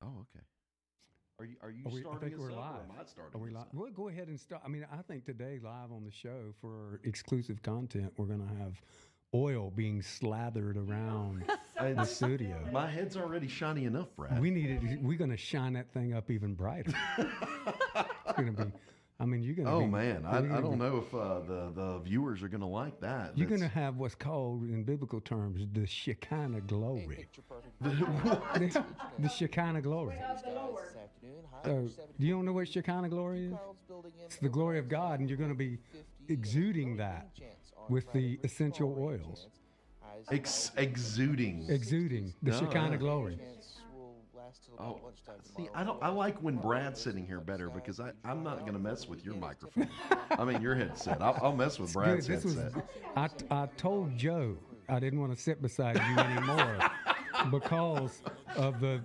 Oh, okay. Are you I starting think us we're up, live. or am I starting Are we us live? up? Well, go ahead and start. I mean, I think today live on the show for exclusive content, we're going to have oil being slathered around the studio. My head's already shiny enough, Brad. We're going to shine that thing up even brighter. It's going to be. I mean, you're going to Oh be. man, I don't know if the viewers are going to like that. You're going to have what's called in biblical terms the Shekinah glory. The Shekinah glory. So, do you don't know what Shekinah glory is? It's the glory of God, and you're going to be exuding that with the essential oils. Exuding The Shekinah glory. Oh, see, I like when Brad's sitting here better because I'm not going to mess with your microphone. I mean, your headset. I'll mess with Brad's headset. I told Joe I didn't want to sit beside you anymore because of the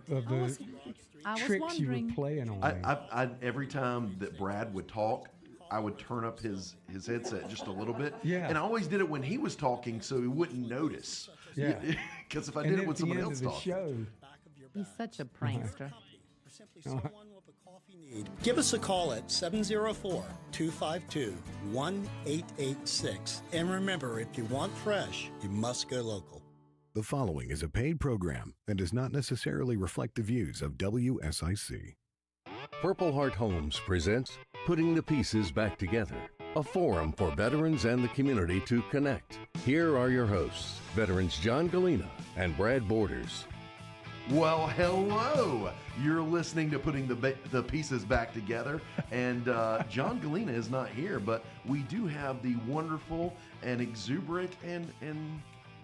tricks you were playing on me. I every time that Brad would talk, I would turn up his headset just a little bit. Yeah. And I always did it when he was talking so he wouldn't notice. Yeah. Because if I did it with someone else talking. He's such a prankster. Give us a call at 704-252-1886. And remember, if you want fresh, you must go local. The following is a paid program and does not necessarily reflect the views of WSIC. Purple Heart Homes presents Putting the Pieces Back Together, a forum for veterans and the community to connect. Here are your hosts, veterans John Gallina and Brad Borders. Well, hello. You're listening to Putting the Pieces Back Together, and John Gallina is not here, but we do have the wonderful and exuberant and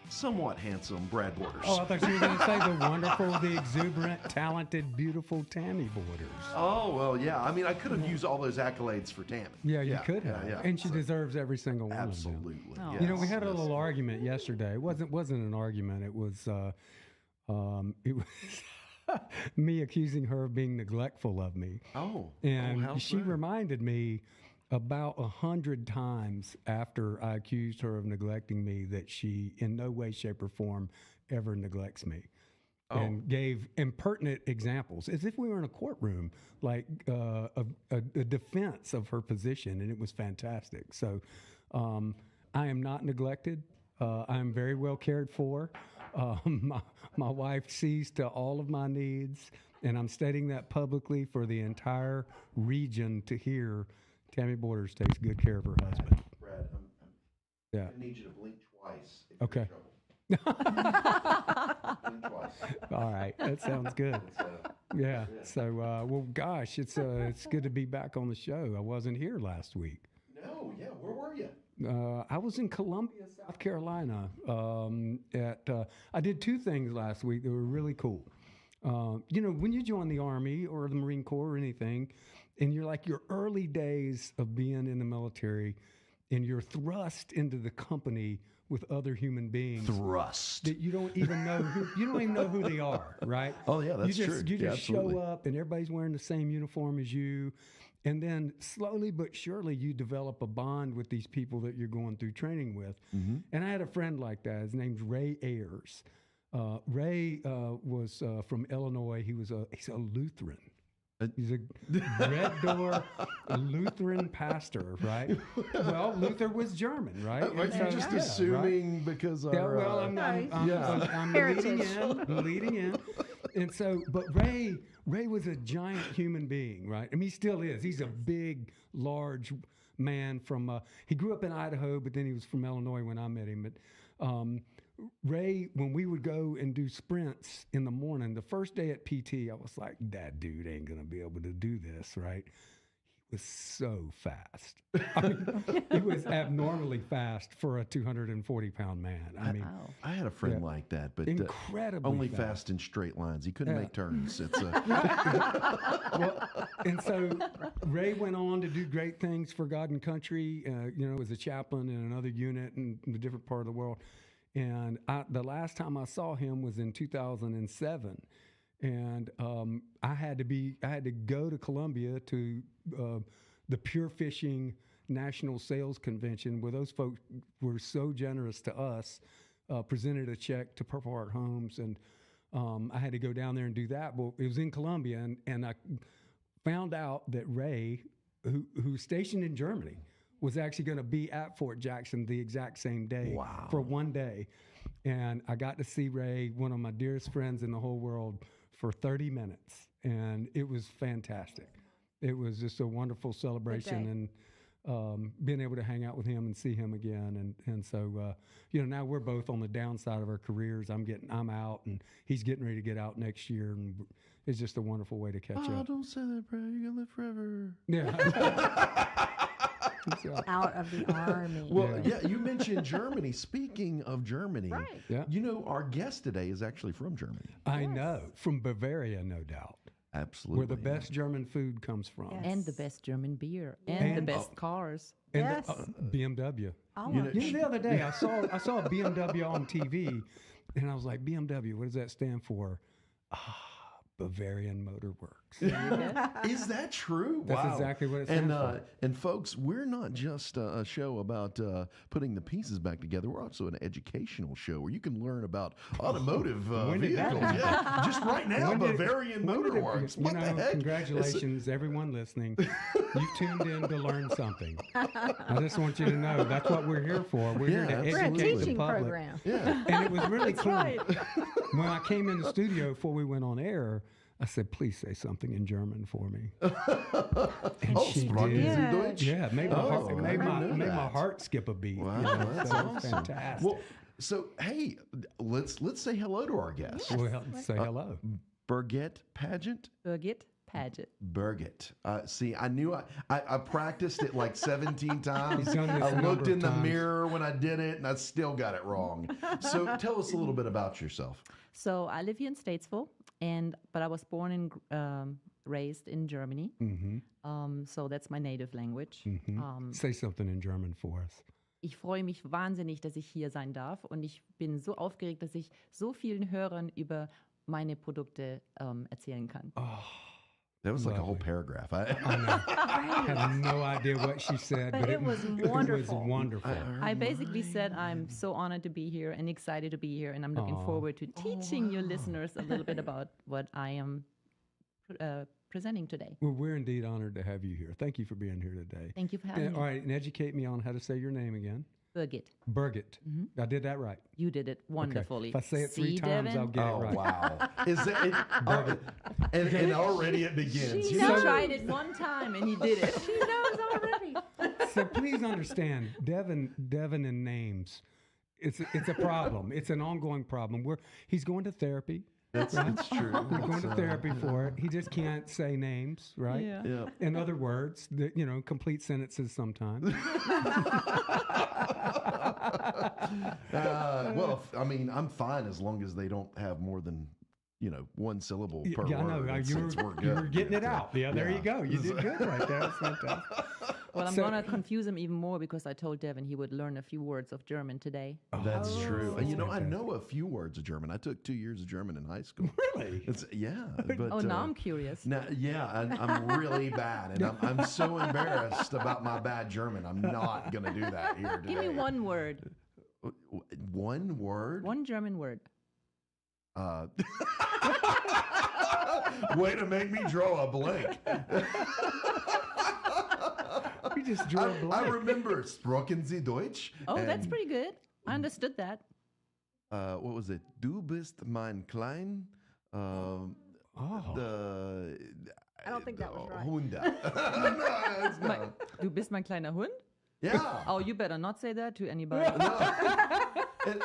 somewhat handsome Brad Borders. Oh, I thought you were going to say the wonderful, the exuberant, talented, beautiful Tammy Borders. Oh, well, yeah. I mean, I could have used all those accolades for Tammy. Yeah, you could have. Yeah. And she deserves every single one absolutely. of them. Oh. Yes, you know, we had a little argument yesterday. It wasn't an argument. It was me accusing her of being neglectful of me. And she reminded me about 100 times after I accused her of neglecting me that she in no way, shape, or form ever neglects me. And gave impertinent examples as if we were in a courtroom, like a defense of her position, and it was fantastic. So I am not neglected. I am very well cared for. My wife sees to all of my needs, and I'm stating that publicly for the entire region to hear. Tammy Borders takes good care of her husband. Brad, Yeah. I need you to blink twice if Okay. you're in trouble. Blink twice. All right, that sounds good. Yeah. So, well, gosh, it's good to be back on the show. I wasn't here last week. No, yeah. Where were you? I was in Columbia, South Carolina. I did two things last week that were really cool. You know, when you join the Army or the Marine Corps or anything, and you're like your early days of being in the military, and you're thrust into the company with other human beings. Thrust. That you don't even know who they are, right? Oh yeah, that's true. You just show up, and everybody's wearing the same uniform as you. And then slowly but surely you develop a bond with these people that you're going through training with. Mm-hmm. And I had a friend like that. His name's Ray Ayers. Ray was from Illinois. He's a Lutheran. He's a Red Door Lutheran pastor, right? Well, Luther was German, right? Aren't you just assuming right? Because our... Yeah, well, I'm leading in. And so, but Ray was a giant human being, right? I mean, he still is. He's a big, large man from, he grew up in Idaho, but then he was from Illinois when I met him. But Ray, when we would go and do sprints in the morning, the first day at PT, I was like, that dude ain't going to be able to do this, right? He was so fast. I mean, he was abnormally fast for a 240-pound man. I mean, I had a friend like that, but incredibly only fast in straight lines. He couldn't make turns. It's well, and so Ray went on to do great things for God and country. You know, as a chaplain in another unit in a different part of the world. And the last time I saw him was in 2007, and I had to go to Columbia to the Pure Fishing National Sales Convention, where those folks were so generous to us, presented a check to Purple Heart Homes, and I had to go down there and do that. Well, it was in Colombia, and I found out that Ray, who's stationed in Germany, was actually going to be at Fort Jackson the exact same day for one day. And I got to see Ray, one of my dearest friends in the whole world, for 30 minutes. And it was fantastic. It was just a wonderful celebration, and being able to hang out with him and see him again. And so, now we're both on the downside of our careers. I'm out, and he's getting ready to get out next year. And it's just a wonderful way to catch up. Oh, don't say that, Brad. You're going to live forever. Yeah. Out of the army. Well, you mentioned Germany. Speaking of Germany, right. Our guest today is actually from Germany. I know. From Bavaria, no doubt. Absolutely. Where the best German food comes from. Yes. And the best German beer. And the best cars. And BMW. Oh, the other day, I saw a BMW on TV, and I was like, BMW, what does that stand for? Bavarian Motor Works. Is that true? That's exactly what it stands for. And folks, we're not just a show about putting the pieces back together. We're also an educational show where you can learn about automotive vehicles. Yeah, just right now, Bavarian Motor Works. What the heck? Congratulations, everyone listening. You've tuned in to learn something. I just want you to know that's what we're here for. We're here to educate the public. Program. Yeah. And it was really cool. Right. When I came in the studio before we went on air, I said, please say something in German for me. And she did. Deutsch? Yeah, made my heart skip a beat. Wow, that's awesome. Fantastic. Well, so, hey, let's say hello to our guest. Well, say hello. Birgit Pageant? Birgit Pageant. Birgit. See, I knew I practiced it like 17 times. I looked in the mirror when I did it, and I still got it wrong. So tell us a little bit about yourself. So I live here in Statesville, but I was born and raised in Germany. Mm-hmm. So that's my native language. Mm-hmm. Say something in German for us. Ich freue mich wahnsinnig, dass ich hier sein darf, und ich bin so aufgeregt, dass ich so vielen Hörern über meine Produkte erzählen kann. Oh. That was like a whole paragraph. I know. I had no idea what she said, but it was wonderful. It was wonderful. I basically said I'm so honored to be here and excited to be here, and I'm looking forward to teaching your listeners a little bit about what I am presenting today. Well, we're indeed honored to have you here. Thank you for being here today. Thank you for having me. All right, and educate me on how to say your name again. Birgit. Birgit. Mm-hmm. I did that right. You did it wonderfully. Okay. If I say it 3 times, Devin? I'll get it right. Wow. Is that and already it begins. She tried it one time and he did it. She knows already. So please understand, Devin and names, it's a problem. It's an ongoing problem. He's going to therapy. That's true. He's going to therapy for it. He just can't say names, right? Yeah. In other words, complete sentences sometimes. Well, I mean, I'm fine as long as they don't have more than, one syllable per word. Yeah, I know. You were getting it out. Yeah, there you go. You did good right there. That's fantastic. Well, I'm going to confuse him even more because I told Devin he would learn a few words of German today. That's true. And I know a few words of German. I took 2 years of German in high school. Really? But, now I'm curious. Now, I'm really bad. And I'm so embarrassed about my bad German. I'm not going to do that here today. Give me one word. One word? One German word. Way to make me draw a blank. You just drew a blank. I remember Sprechen Sie Deutsch. Oh, that's pretty good. I understood that. What was it? Du bist mein Klein. I don't think that was right. Hunde. No, it's not. Du bist mein kleiner Hund? Yeah. Oh, you better not say that to anybody.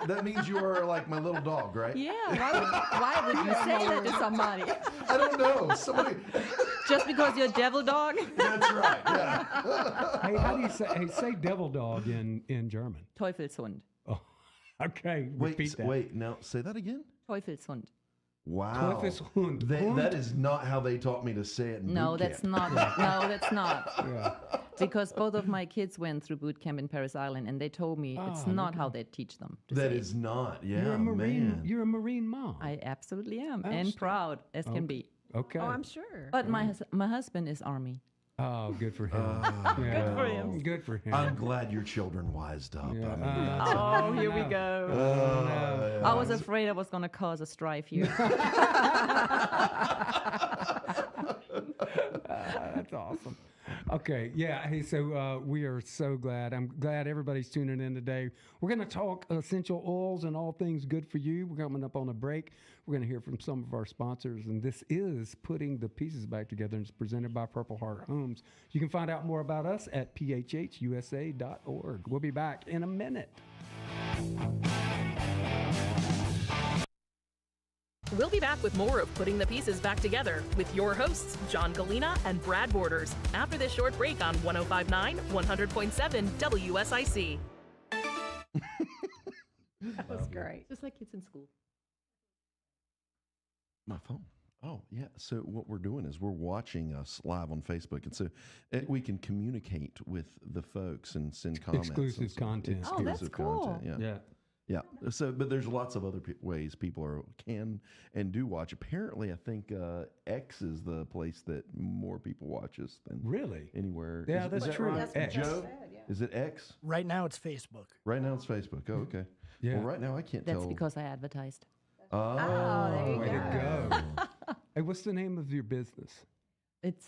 That means you are like my little dog, right? Yeah. Why would you say that to somebody? I don't know. Somebody. Just because you're a devil dog? That's right. Yeah. Hey, how do you say devil dog in German? Teufelshund. Oh, okay. Repeat that. Wait. Now say that again. Teufelshund. Wow. Teufelshund. That is not how they taught me to say it in boot that's camp. not. No, that's not. Yeah. Because both of my kids went through boot camp in Paris Island, and they told me it's not how they teach them to say That is not. Yeah, You're a Marine. man. You're a Marine mom. I absolutely am, and proud as can be. Okay. Oh, I'm sure. But my husband is Army. Oh, good for him. Good for him. Good for him. I'm glad your children wised up. Yeah. Oh, here we go. I was afraid I was going to cause a strife here. That's awesome. Okay, yeah. Hey, so we are so glad. I'm glad everybody's tuning in today. We're going to talk essential oils and all things good for you. We're coming up on a break. We're going to hear from some of our sponsors, and this is Putting the Pieces Back Together, and it's presented by Purple Heart Homes. You can find out more about us at phhusa.org. We'll be back in a minute. We'll be back with more of Putting the Pieces Back Together with your hosts, John Gallina and Brad Borders, after this short break on 105.9, 100.7 WSIC. That was great. Just like kids in school. My phone. Oh, yeah. So what we're doing is we're watching us live on Facebook. And so we can communicate with the folks and send comments. Exclusive content. Oh, that's cool. Yeah. Yeah. So, but there's lots of other ways people can and do watch. Apparently, I think X is the place that more people watch us than really anywhere. Yeah, that's true. Right? X. Joe, is it X? Right now, it's Facebook. Right now, it's Facebook. Oh, okay. Yeah. Well, right now, I can't tell. That's because I advertised. Oh, there you way to go. Hey, what's the name of your business?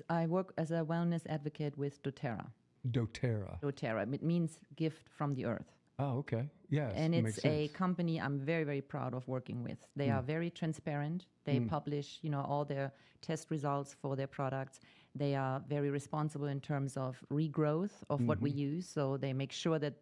I work as a wellness advocate with doTERRA. doTERRA. doTERRA. It means gift from the earth. Oh, okay. Yes. And it's a sense. company I'm very, very proud of working with. They are very transparent. They publish, all their test results for their products. They are very responsible in terms of regrowth of what we use. So they make sure that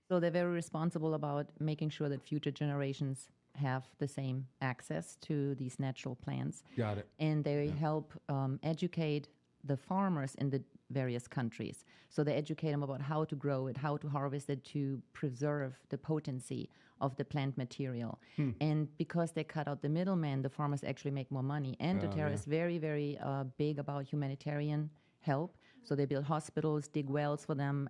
So they're very responsible about making sure that future generations have the same access to these natural plants. Got it. And they help educate the farmers in the various countries. So they educate them about how to grow it, how to harvest it, to preserve the potency of the plant material. And because they cut out the middleman, the farmers actually make more money. And doTERRA is very, very big about humanitarian help. So they build hospitals, dig wells for them.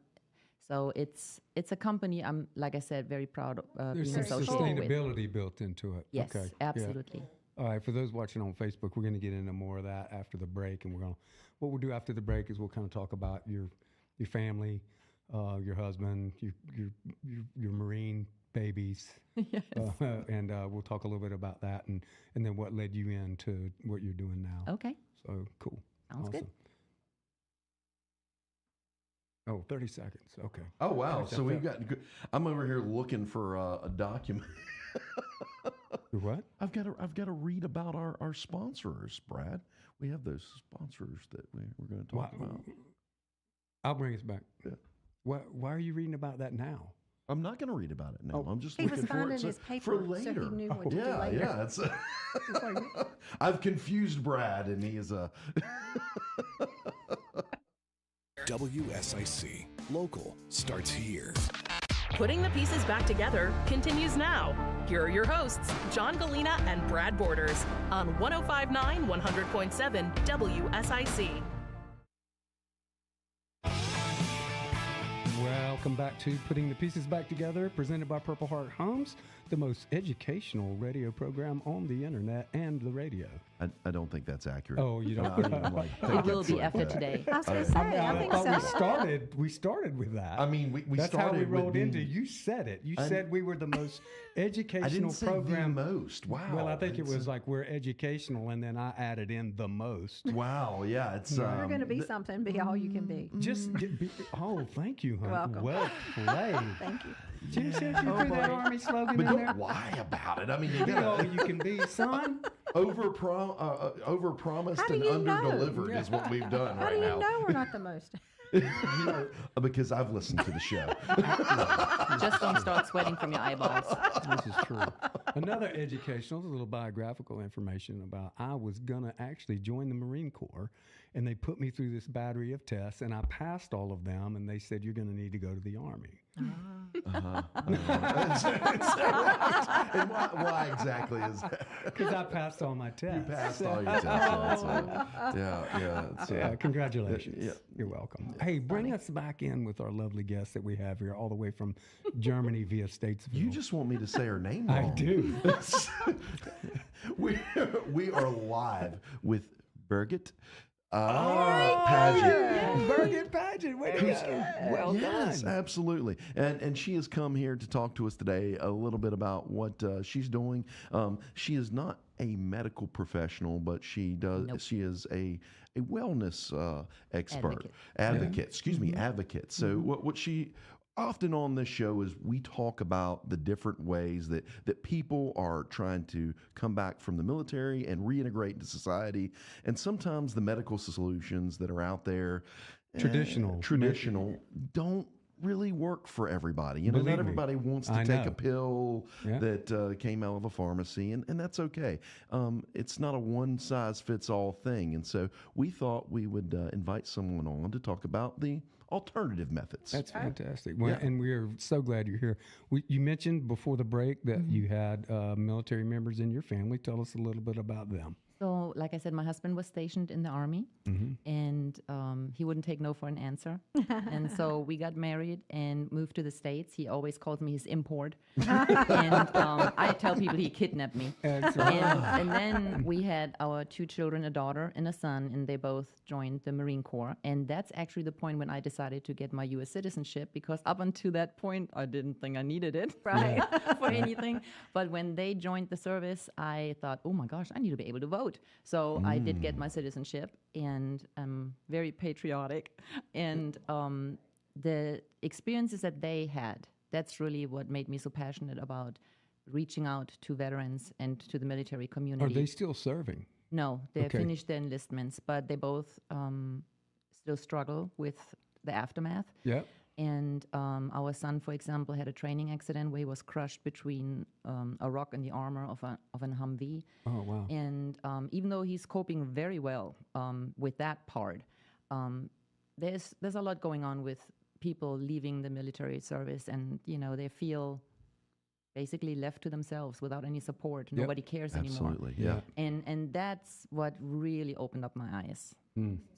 So it's a company I'm, like I said, very proud of There's being some associated with. sustainability built into it. Yes, Okay. absolutely. Yeah. All right, for those watching on Facebook, we're going to get into more of that after the break, and what we'll do after the break is we'll kind of talk about your family, your husband, your Marine babies, Yes. and we'll talk a little bit about that, and then what led you into what you're doing now. Okay. So cool. Sounds good. Oh, 30 seconds. Okay. Oh, wow. So we've got, I'm over here looking for a document. What? I've got to read about our sponsors, Brad. We have those sponsors that we're going to talk about. I'll bring us back. Yeah. Why are you reading about that now? I'm not going to read about it now. I'm just He was looking for finding it his paper for later. so he knew what to do Yeah, later. yeah. It's I've confused Brad, and he is a. WSIC. Local starts here. Putting the Pieces Back Together continues now. Here are your hosts, John Gallina and Brad Borders, on 105.9, 100.7 WSIC. Welcome back to Putting the Pieces Back Together, presented by Purple Heart Homes, the most educational radio program on the internet and the radio. I don't think that's accurate. Oh, you don't? It will be after today. I was going to say, I think so. We started with that. I mean, we That's started how we with rolled being, into. You said it. You said we were the most educational I didn't say program. the most. Wow. Well, I think it was like we're educational, and then I added in the most. Wow. Yeah. It's. You're going to be something, be all you can be. Just thank you, honey. Welcome. Well played. Thank you. You said you threw that Army slogan But in there. don't lie about it. I mean, you Be all gotta you can be, son. over-promised How do and you know? under-delivered is what we've done How right do you now. know we're not the most? Because I've listened to the show. Just don't start sweating from your eyeballs. This is true. Another educational, a little biographical information about I was going to actually join the Marine Corps, And they put me through this battery of tests, and I passed all of them, and they said, you're going to need to go to the Army. And why exactly is that? Because I passed all my tests. You passed all your tests. Yeah, congratulations. Yeah. You're welcome. Hey, bring us back in with our lovely guest that we have here, all the way from Germany via Statesville. You just want me to say her name wrong. I do. we are live with Birgit Paget. Birgit Paget. Way to go. Well yes, done. Absolutely. And she has come here to talk to us today a little bit about what she's doing. She is not a medical professional, but she does. Nope. She is a wellness expert, advocate. Excuse me, advocate. So what she often on this show is we talk about the different ways that people are trying to come back from the military and reintegrate into society. And sometimes the medical solutions that are out there, traditional, don't really work for everybody. You know, not everybody wants to take a pill that came out of a pharmacy, and that's okay. It's not a one-size-fits-all thing. And so we thought we would invite someone on to talk about the alternative methods. That's fantastic. Well, and we are so glad you're here. You mentioned before the break that you had military members in your family. Tell us a little bit about them. So, like I said, my husband was stationed in the Army, and he wouldn't take no for an answer. And so we got married and moved to the States. He always calls me his import. And I tell people he kidnapped me. And then we had our 2 children, a daughter and a son, and they both joined the Marine Corps. And that's actually the point when I decided to get my U.S. citizenship, because up until that point, I didn't think I needed it for anything. But when they joined the service, I thought, oh my gosh, I need to be able to vote. So I did get my citizenship, and I'm very patriotic. And the experiences that they had, that's really what made me so passionate about reaching out to veterans and to the military community. Are they still serving? No, they finished their enlistments, but they both still struggle with the aftermath. Yeah. And our son, for example, had a training accident where he was crushed between a rock and the armor of an Humvee. Oh, wow. And even though he's coping very well with that part, there's a lot going on with people leaving the military service, and, you know, they feel basically left to themselves without any support. Nobody cares anymore. Absolutely, yeah. And that's what really opened up my eyes.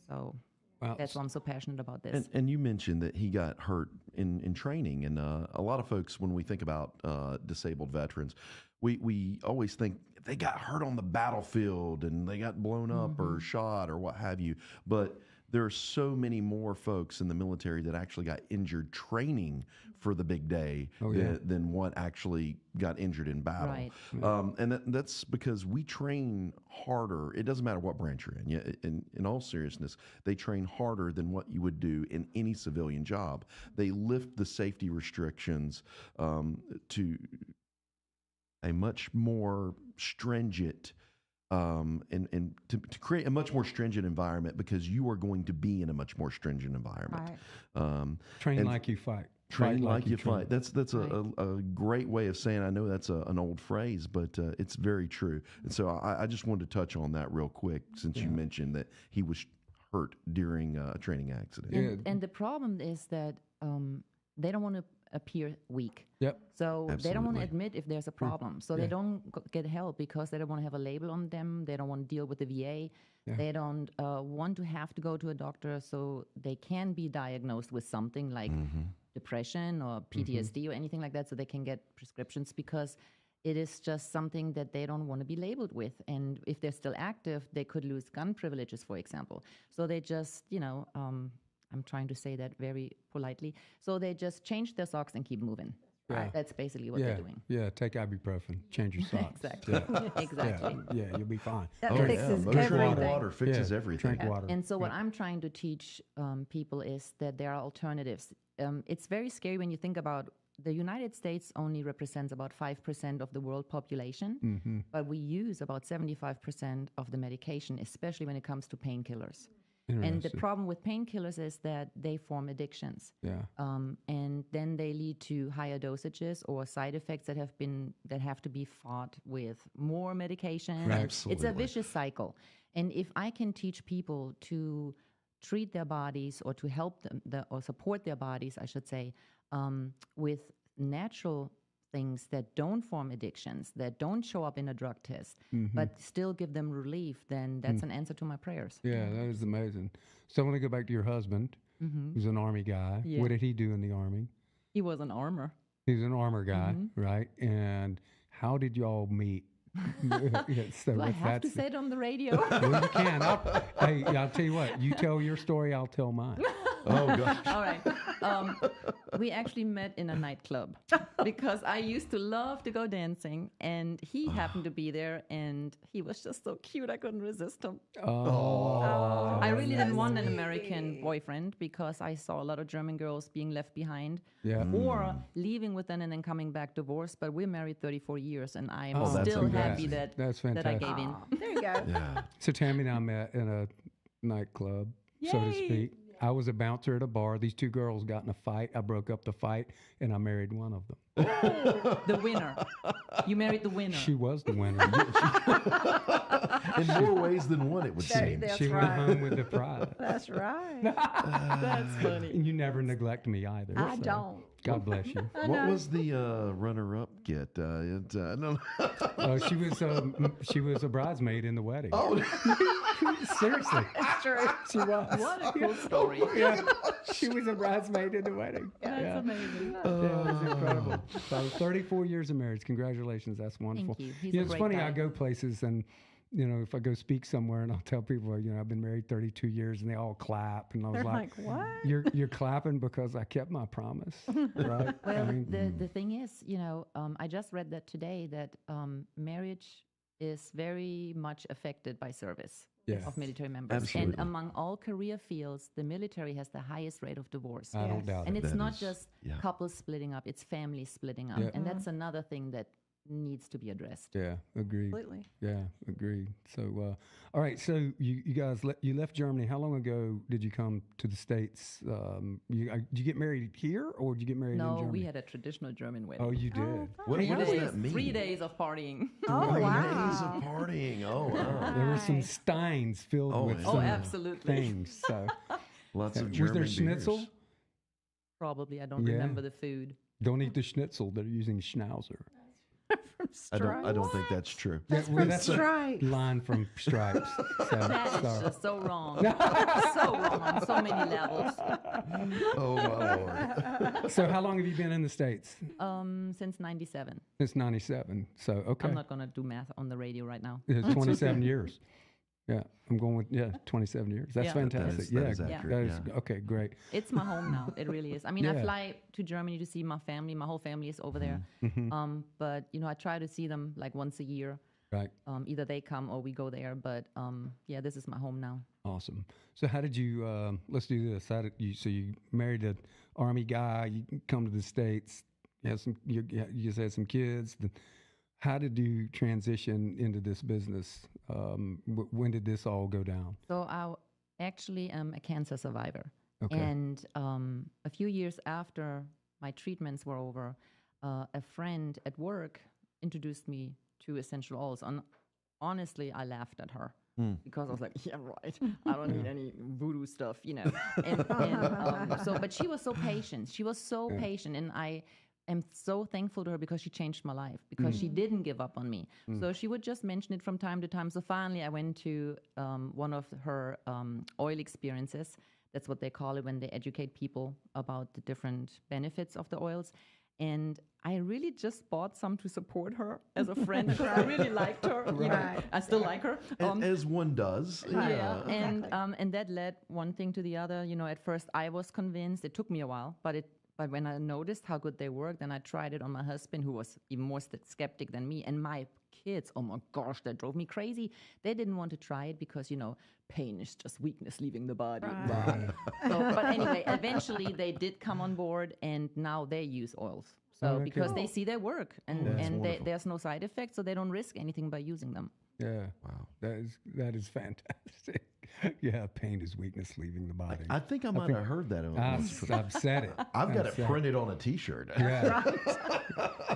So... Wow. That's why I'm so passionate about this. And you mentioned that he got hurt in training, and a lot of folks, when we think about disabled veterans, we always think they got hurt on the battlefield and they got blown up or shot or what have you. But there are so many more folks in the military that actually got injured training for the big day than what actually got injured in battle. Right. And that's because we train harder. It doesn't matter what branch you're in. Yeah, in all seriousness, they train harder than what you would do in any civilian job. They lift the safety restrictions to a much more stringent and to create a much more stringent environment, because you are going to be in a much more stringent environment. Right. Train like you fight. Train like you fight. That's a great way of saying. I know that's an old phrase, but it's very true. And so I just wanted to touch on that real quick, since you mentioned that he was hurt during a training accident. And the problem is that they don't want to appear weak. Yep. So they don't want to admit if there's a problem. So they don't get help because they don't want to have a label on them. They don't want to deal with the VA. They don't want to have to go to a doctor, so they can be diagnosed with something like depression or PTSD or anything like that, so they can get prescriptions, because it is just something that they don't want to be labeled with. And if they're still active, they could lose gun privileges, for example. So they just, I'm trying to say that very politely. So they just change their socks and keep moving. Yeah. That's basically what they're doing. Yeah, take ibuprofen, change your socks. Exactly. Exactly. Yeah, you'll be fine. That fixes everything. Water fixes everything. Drink water. And so what I'm trying to teach people is that there are alternatives. It's very scary when you think about the United States only represents about 5% of the world population, but we use about 75% of the medication, especially when it comes to painkillers. And the problem with painkillers is that they form addictions. Yeah. And then they lead to higher dosages or side effects that have to be fought with more medication. Right. Absolutely. It's a vicious cycle. And if I can teach people to treat their bodies or to help them or support their bodies, I should say, with natural things that don't form addictions, that don't show up in a drug test, but still give them relief, then that's an answer to my prayers. Yeah, that is amazing. So I want to go back to your husband, who's an Army guy. Yeah. What did he do in the Army? He was an armor. He's an armor guy, right? And how did y'all meet? So do I have to say it on the radio? Well, you can. I'll tell you what. You tell your story, I'll tell mine. Oh, gosh. All right. We actually met in a nightclub because I used to love to go dancing, and he happened to be there, and he was just so cute. I couldn't resist him. I really didn't want an American boyfriend because I saw a lot of German girls being left behind or leaving with them and then coming back divorced. But we're married 34 years, and I am still happy that I gave in. There you go. Yeah. So Tammy and I met in a nightclub, so to speak. I was a bouncer at a bar. These two girls got in a fight. I broke up the fight, and I married one of them. The winner. You married the winner. She was the winner. In more ways than one, it would seem. She went home with the prize. That's right. That's funny. And you never neglect me either. I don't. God bless you. What was the runner-up get? No. She was a bridesmaid in the wedding. Oh, Seriously. That's true. She was. What a cool story. Yeah. She was a bridesmaid in the wedding. That's amazing. Yeah, it was incredible. So 34 years of marriage. Congratulations. That's wonderful. Thank you. He's a It's great funny, guy. I go places and, if I go speak somewhere and I'll tell people, I've been married 32 years and they all clap. And I was They're like, what? You're clapping because I kept my promise, right? Well, the thing is, I just read that today that marriage is very much affected by service. Yes. Of military members. Absolutely. And among all career fields, the military has the highest rate of divorce. I don't doubt it. And it's That not is- just yeah. couples splitting up, it's families splitting up. Yeah. And that's another thing that needs to be addressed. Yeah, agreed. Completely. Yeah, agreed. So, all right. So you guys, you left Germany. How long ago did you come to the States? Did you get married here, or did you get married in Germany? No, we had a traditional German wedding. Oh, you did. What does that mean? 3 days of partying. Oh, 3 wow. days of partying. Oh, wow. There were some Nice. steins filled with yeah. Oh, some absolutely. things. So, Lots of was German there schnitzel? beers. Probably. I don't Yeah. remember the food. Don't eat the schnitzel. They're using Schnauzer. I don't think that's true. That's well, from that's a Stripes. line from Stripes. So, That is sorry. just so wrong. So wrong on so many levels. Oh, my Lord. So how long have you been in the States? Since 97. Since '97. So okay, I'm not going to do math on the radio right now. It's 27 years. Yeah, I'm going with 27 years. That's Yeah. fantastic. That is yeah, accurate, that is yeah. okay. Great. It's my home now. It really is. I mean, Yeah. I fly to Germany to see my family. My whole family is over there. Mm-hmm. But, I try to see them like once a year. Right. Either they come or we go there. But, this is my home now. Awesome. So how did you? Let's do this. How did you? So you married an Army guy. You come to the States. You had some. You just had some kids. How did you transition into this business? When did this all go down? So I actually am a cancer survivor. Okay. And a few years after my treatments were over, a friend at work introduced me to essential oils. And honestly, I laughed at her because I was like, yeah, right. I don't need any voodoo stuff, But she was so patient. She was so patient. And I am so thankful to her because she changed my life, because she didn't give up on me. So she would just mention it from time to time. So finally, I went to one of her oil experiences. That's what they call it when they educate people about the different benefits of the oils. And I really just bought some to support her as a friend because I really liked her. Right. I still like her. As one does. Yeah, and that led one thing to the other. At first I was convinced. It took me a while, but when I noticed how good they worked, then I tried it on my husband, who was even more skeptic than me, and my kids. Oh my gosh, that drove me crazy. They didn't want to try it because pain is just weakness leaving the body. Right. But anyway, eventually they did come on board, and now they use oils. So okay. because they see their work, and wonderful. there's no side effects, so they don't risk anything by using them. Yeah. Wow. That is fantastic. Yeah, pain is weakness leaving the body. I think I might have heard that. I've said it. I've got it printed on a T-shirt. Yeah.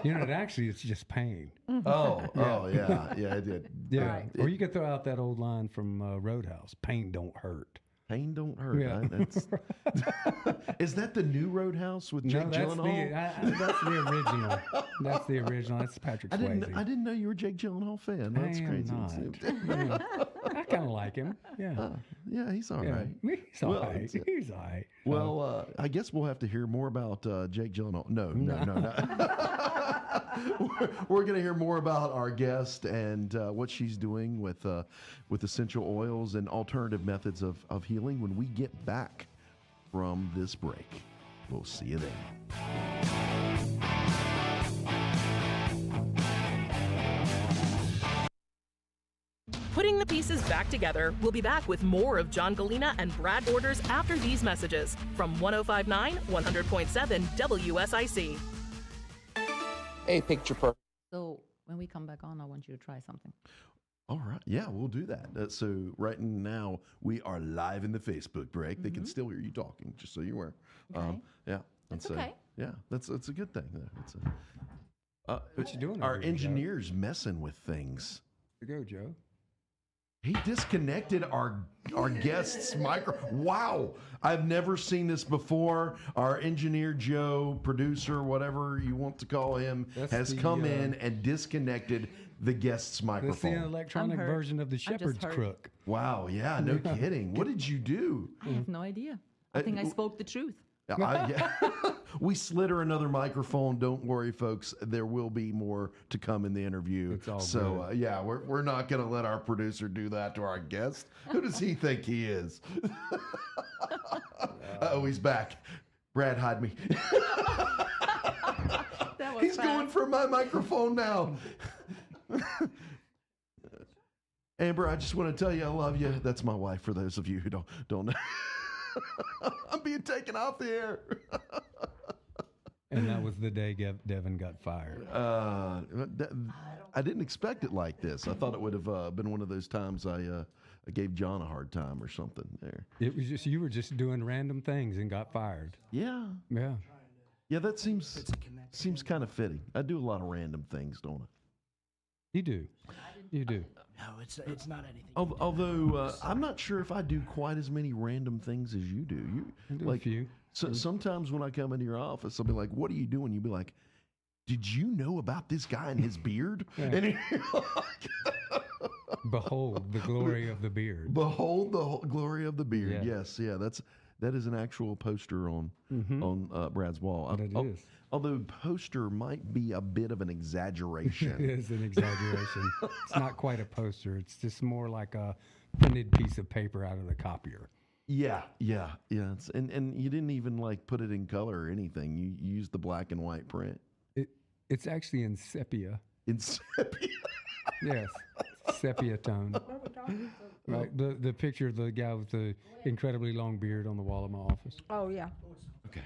It actually it's just pain. Yeah, it did. Yeah. Right. Or you could throw out that old line from Roadhouse: "Pain don't hurt." Pain don't hurt. Yeah. Right? Is that the new Roadhouse with Jake No, that's Gyllenhaal? that's the original. That's the original. That's Patrick Swayze. I didn't know you were a Jake Gyllenhaal fan. That's I am crazy. not. I kind of like him. Yeah. Yeah, he's all Yeah. right. He's all right. He's all right. Well, I guess we'll have to hear more about Jake Gyllenhaal. No. We're going to hear more about our guest and what she's doing with essential oils and alternative methods of healing when we get back from this break. We'll see you then. Putting the pieces back together. We'll be back with more of John Gallina and Brad Borders after these messages from 105.9, 100.7 WSIC. Hey, picture perfect. So when we come back on, I want you to try something. All right. Yeah, we'll do that. So right now, we are live in the Facebook break. They can still hear you talking, just so you're aware. Okay. Yeah. That's okay. Yeah, that's a good thing. It's What you doing Our over here, Joe? engineer's messing with things. Here you go, Joe. He disconnected our guest's micro. Wow, I've never seen this before. Our engineer Joe, producer, whatever you want to call him, has come in and disconnected the guest's microphone. That's the electronic version of the shepherd's crook. Wow, yeah, no kidding. What did you do? I have no idea. I think I spoke the truth. We slid her another microphone. Don't worry, folks. There will be more to come in the interview. It's all so, we're not going to let our producer do that to our guest. Who does he think he is? Oh, he's back. Brad, hide me. He's going for my microphone now. Amber, I just want to tell you I love you. That's my wife, for those of you who don't know. I'm being taken off the air. And that was the day Devin got fired. I didn't expect it like this. I thought it would have been one of those times I gave John a hard time or something there. It was just, you were just doing random things and got fired. Yeah. Yeah. Yeah, that seems kind of fitting. I do a lot of random things, don't I? You do. You do. No, it's not anything. Although I'm not sure if I do quite as many random things as you do. I do like a few. So sometimes when I come into your office, I'll be like, "What are you doing?" You'll be like, "Did you know about this guy and his beard?" And you're like, behold the glory of the beard. Behold the glory of the beard. Yeah. Yes, yeah, that is an actual poster on Brad's wall. It is. Although poster might be a bit of an exaggeration. It is an exaggeration. It's not quite a poster. It's just more like a printed piece of paper out of the copier. Yeah. And you didn't even like put it in color or anything. You used the black and white print. It's actually in sepia. In sepia. Yes, sepia tone. Right, the picture of the guy with the incredibly long beard on the wall of my office. Oh yeah. Okay.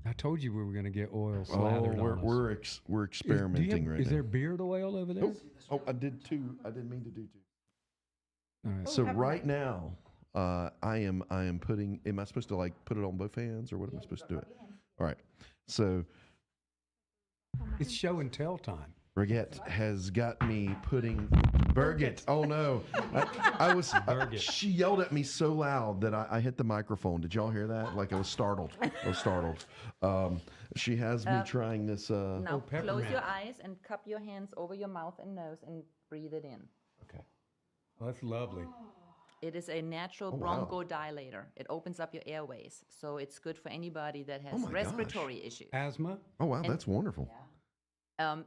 I told you we were going to get oil slathered on us. We're experimenting right now. Is there beard oil over there? Oh, I did two. I didn't mean to do two. All right. So right now, I am putting. Am I supposed to like put it on both hands, or what am I supposed to do it? All right. So It's show and tell time. Brigitte has got me putting Birgit. Oh no! I was. She yelled at me so loud that I hit the microphone. Did y'all hear that? Like I was startled. She has me trying this. Now close your eyes and cup your hands over your mouth and nose and breathe it in. Okay. Well, that's lovely. It is a natural bronchodilator. It opens up your airways, so it's good for anybody that has respiratory issues. Asthma? Oh wow, that's wonderful.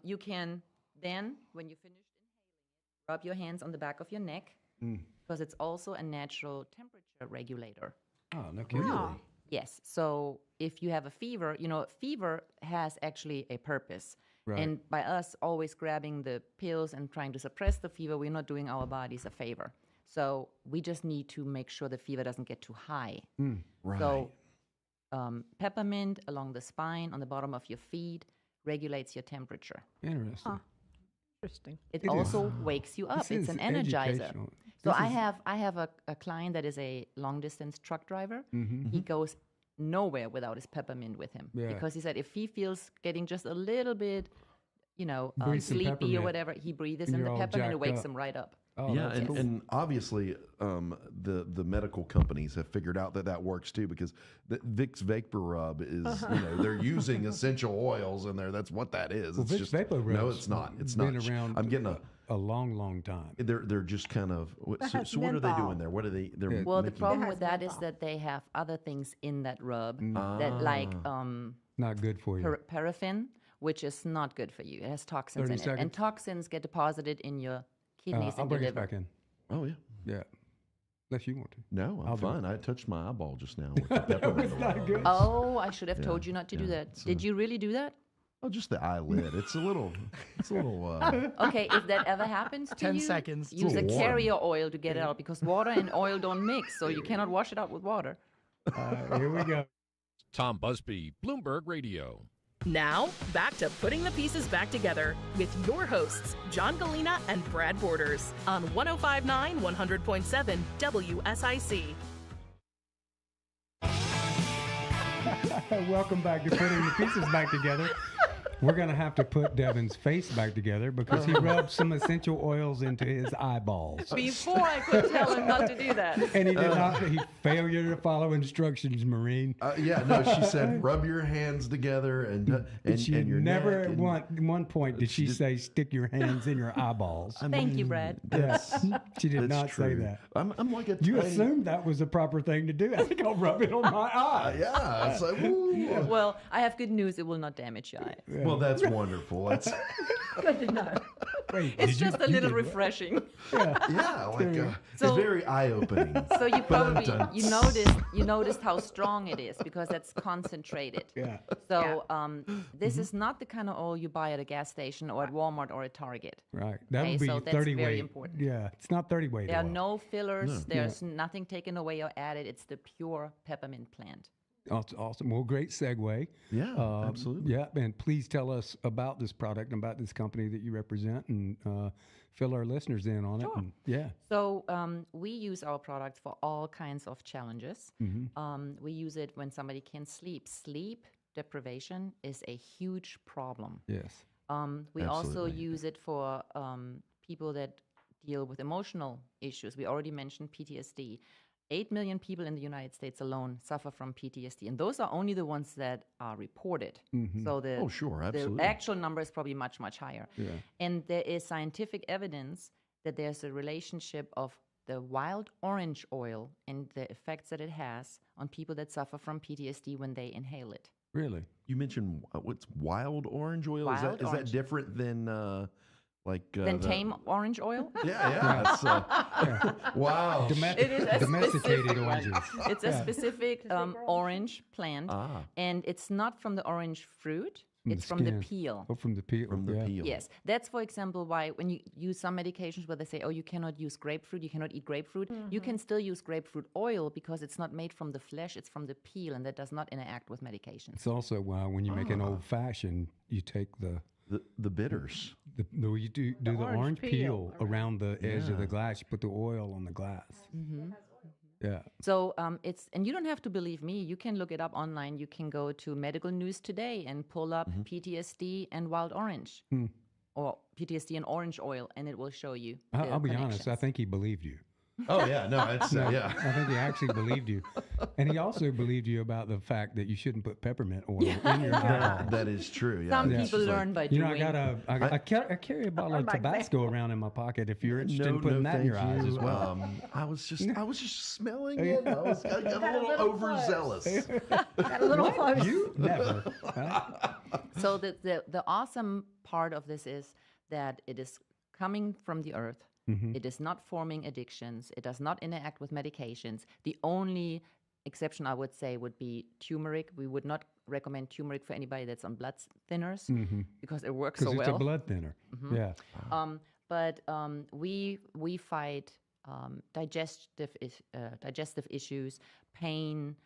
You can then, when you finish inhaling it, rub your hands on the back of your neck because it's also a natural temperature regulator. Oh, no kidding. Really? Yes. So if you have a fever, fever has actually a purpose. Right. And by us always grabbing the pills and trying to suppress the fever, we're not doing our bodies a favor. So we just need to make sure the fever doesn't get too high. Right. So peppermint along the spine, on the bottom of your feet, regulates your temperature. Interesting. Huh. Interesting. It also wakes you up. It's an energizer. So I have a client that is a long distance truck driver. He goes nowhere without his peppermint with him because he said if he feels getting just a little bit sleepy or whatever, he breathes in the peppermint and it wakes him right up. Oh, yeah, and obviously the medical companies have figured out that works too, because the Vicks Vapor Rub is they're using essential oils in there. That's what that is. Well, it's Vicks just Vapor Rub. No, it's not. It's been not. around. I'm getting a long time. They're just kind of. So what are they doing there? What are they? They're well, the problem with that is that they have other things in that rub that not good for you. Paraffin, which is not good for you. It has toxins in it, and toxins get deposited in your kidneys I'll and bring your it liver. back in. Oh yeah. Yeah. Unless you want to. No, I'm fine. I touched my eyeball just now. With the peppermint oil. Not good. Oh, I should have told you not to do that. Did you really do that? Oh, just the eyelid. It's a little. Okay, if that ever happens to 10 you, seconds. use a carrier oil to get it out, because water and oil don't mix, so you cannot wash it out with water. Here we go. Tom Busby, Bloomberg Radio. Now, back to Putting the Pieces Back Together with your hosts, John Gallina and Brad Borders, on 105.9, 100.7 WSIC. Welcome back to Putting the Pieces Back Together. We're going to have to put Devin's face back together because he rubbed some essential oils into his eyeballs. Before I could tell him not to do that. And he did not. He failure to follow instructions, Maureen. She said rub your hands together and your never neck. At one point did she say stick your hands in your eyeballs. Thank you, Brad. Yes, she did not say that. I'm like a You assumed that was the proper thing to do. I think I'll rub it on my eye. Yeah. It's like, woo. Well, I have good news. It will not damage your eye. Yeah. Well, that's wonderful. That's good to know. Wait, it's just a little refreshing. It's very eye-opening. So you probably you noticed how strong it is because it's concentrated. Yeah. So this is not the kind of oil you buy at a gas station or at Walmart or at Target. Right. That would be so 30 that's weight. very important. Yeah, it's not 30 weight. There are oil. no fillers. There's nothing taken away or added. It's the pure peppermint plant. Awesome. Well, great segue. Yeah, absolutely. Yeah, and please tell us about this product and about this company that you represent, and fill our listeners in on it. And, yeah. So we use our product for all kinds of challenges. We use it when somebody can't sleep. Sleep deprivation is a huge problem. Yes. We also use it for people that deal with emotional issues. We already mentioned PTSD. 8 million people in the United States alone suffer from PTSD, and those are only the ones that are reported. So the actual number is probably much, much higher. Yeah. And there is scientific evidence that there's a relationship of the wild orange oil and the effects that it has on people that suffer from PTSD when they inhale it. Really? You mentioned what's wild orange oil? Is that different than... than tame orange oil? Yeah. Wow. It is a Domesticated oranges. It's a specific orange plant, and it's not from the orange fruit. It's from the peel. Oh, from the peel. From the peel. Yes. That's, for example, why when you use some medications where they say, oh, you cannot use grapefruit, you cannot eat grapefruit, you can still use grapefruit oil because it's not made from the flesh, it's from the peel, and that does not interact with medications. It's also why when you make an old-fashioned, you take the bitters. You do the orange peel around the edge of the glass. You put the oil on the glass. Yeah. So and you don't have to believe me. You can look it up online. You can go to Medical News Today and pull up PTSD and wild orange, or PTSD and orange oil, and it will show you. I'll be honest. I think he believed you. Oh yeah, no, it's I think he actually believed you, and he also believed you about the fact that you shouldn't put peppermint oil in your eyeball. That is true. Yeah. Some people learn by doing. I carry a bottle of Tabasco around in my pocket. If you're interested in putting that in your eyes as well. I was just smelling it. I got a little overzealous. Got a little close. You never. So the awesome part of this is that it is coming from the earth. It is not forming addictions. It does not interact with medications. The only exception I would say would be turmeric. We would not recommend turmeric for anybody that's on blood thinners because it works so well. Because it's a blood thinner. Yeah. But we fight digestive issues, pain,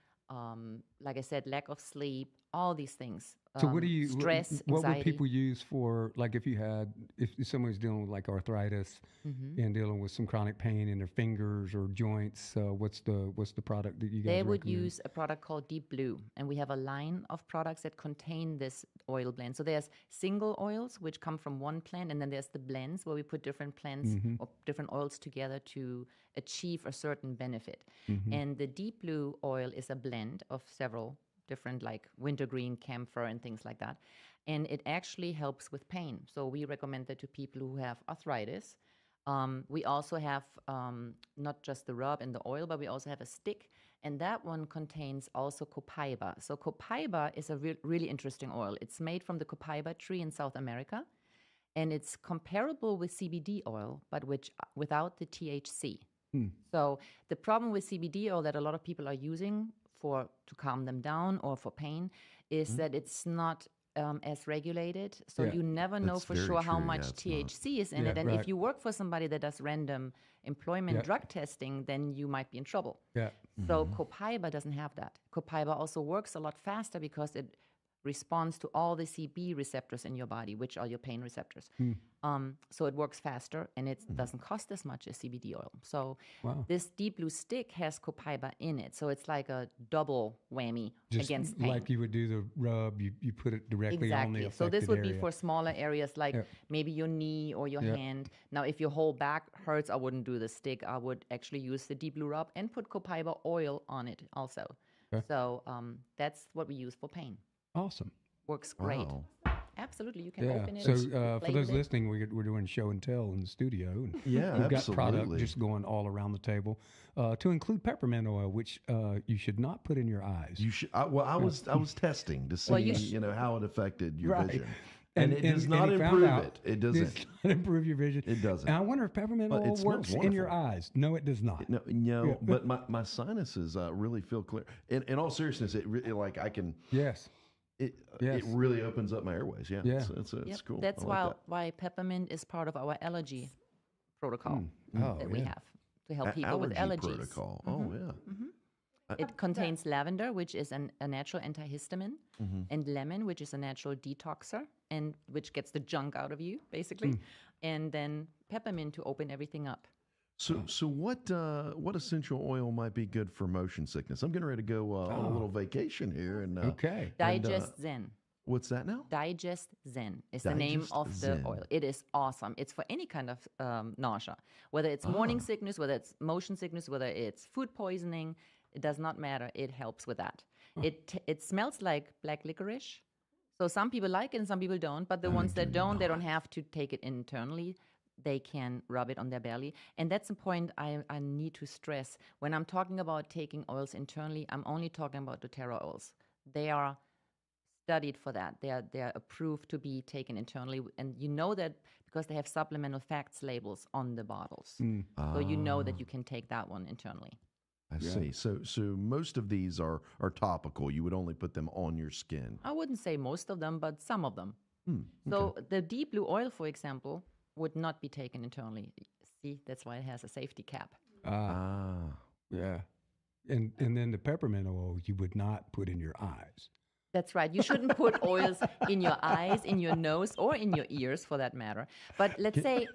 like I said, lack of sleep, all these things. So what do you stress, what anxiety. would people use for, like, if someone's dealing with like arthritis and dealing with some chronic pain in their fingers or joints, what's the product that you guys They would recommend? use a product called Deep Blue, and we have a line of products that contain this oil blend. So there's single oils which come from one plant, and then there's the blends where we put different plants or different oils together to achieve a certain benefit. And the Deep Blue oil is a blend of several different, like wintergreen, camphor, and things like that. And it actually helps with pain. So we recommend that to people who have arthritis. We also have not just the rub and the oil, but we also have a stick. And that one contains also copaiba. So copaiba is a really interesting oil. It's made from the copaiba tree in South America. And it's comparable with CBD oil, but without the THC. So the problem with CBD oil that a lot of people are using to calm them down or for pain is that it's not as regulated. So you never know for sure how much THC is in it. And if you work for somebody that does random employment drug testing, then you might be in trouble. So copaiba doesn't have that. Copaiba also works a lot faster because it responds to all the CB receptors in your body, which are your pain receptors. So it works faster, and it doesn't cost as much as CBD oil. So this Deep Blue stick has copaiba in it. So it's like a double whammy against pain. Like you would do the rub, you put it directly on the affected So this would be area. for smaller areas like maybe your knee or your hand. Now, if your whole back hurts, I wouldn't do the stick. I would actually use the Deep Blue rub and put copaiba oil on it also. So that's what we use for pain. Awesome. Works great. Wow. Absolutely. You can open it. So for play those with it. listening, we're doing show and tell in the studio. And Yeah, we've got absolutely. product just going all around the table, to include peppermint oil, which you should not put in your eyes. You should. I was testing to see how it affected your vision. And it does not he found improve out it. It doesn't. Does not improve your vision. It doesn't. And I wonder if peppermint But it oil smells works in your wonderful. eyes. No, it does not. No, but my sinuses really feel clear. In all seriousness, like I can. Yes. It really opens up my airways. Yeah. It's cool. That's I like why peppermint is part of our allergy protocol that we have to help people with allergy allergies. protocol. Oh yeah. It contains lavender, which is a natural antihistamine, and lemon, which is a natural detoxer, and which gets the junk out of you, basically. And then peppermint to open everything up. So what essential oil might be good for motion sickness? I'm getting ready to go on a little vacation here, and Digest Zen. What's that now? Digest Zen is the name of Zen. the oil. It is awesome. It's for any kind of nausea, whether it's morning sickness, whether it's motion sickness, whether it's food poisoning. It does not matter. It helps with that. It smells like black licorice. So some people like it and some people don't. But the ones that don't, they don't have to take it internally. They can rub it on their belly. And that's a point I need to stress. When I'm talking about taking oils internally, I'm only talking about doTERRA oils. They are studied for that. They are approved to be taken internally. And you know that because they have supplemental facts labels on the bottles. So you know that you can take that one internally. I see. So most of these are topical. You would only put them on your skin. I wouldn't say most of them, but some of them. So the Deep Blue oil, for example, would not be taken internally. See, that's why it has a safety cap. Yeah. And then the peppermint oil you would not put in your eyes. That's right. You shouldn't put oils in your eyes, in your nose, or in your ears, for that matter. But let's say,